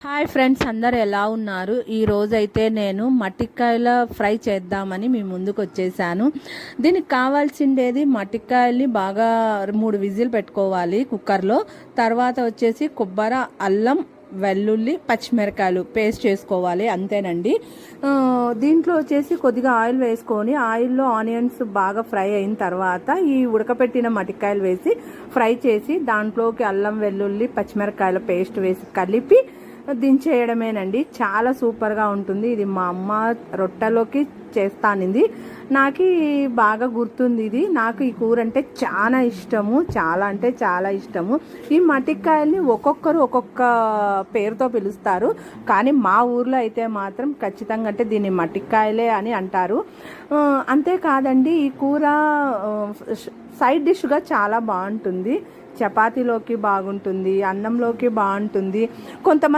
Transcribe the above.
Hi friends, అందరు ఎలా ఉన్నారు? ఈ రోజైతే నేను మట్టికాయల ఫ్రై చేద్దామని మీ ముందుకు వచ్చేసాను. దీనికి కావాల్సిండేది మట్టికాయల్ని బాగా 3 విజిల్ పెట్టుకోవాలి కుక్కర్లో. తర్వాత వచ్చేసి కొబ్బరి, అల్లం, వెల్లుల్లి, పచ్చిమిరకాయలు పేస్ట్ చేసుకోవాలి, అంతేనండి. దీంట్లో వచ్చేసి కొద్దిగా ఆయిల్ వేసుకొని ఆయిల్లో ఆనియన్స్ బాగా ఫ్రై అయిన తర్వాత ఈ ఉడకపెట్టిన మట్టికాయలు వేసి ఫ్రై చేసి దాంట్లోకి అల్లం, వెల్లుల్లి, పచ్చిమిరకాయల పేస్ట్ వేసి కలిపి దించేయడమేనండి. చాలా సూపర్గా ఉంటుంది. ఇది మా అమ్మ రొట్టెలోకి చేస్తానింది. నాకు బాగా గుర్తుంది. ఇది నాకు ఈ కూర అంటే చాలా ఇష్టము, చాలా అంటే చాలా ఇష్టము. ఈ మట్టికాయల్ని ఒక్కొక్కరు ఒక్కొక్క పేరుతో పిలుస్తారు, కానీ మా ఊర్లో అయితే మాత్రం ఖచ్చితంగా అంటే దీన్ని మట్టికాయలే అని అంటారు. అంతేకాదండి, ఈ కూర సైడ్ డిష్గా చాలా బాగుంటుంది. చపాతీలోకి బాగుంటుంది, అన్నంలోకి బాగుంటుంది. కొంతమంది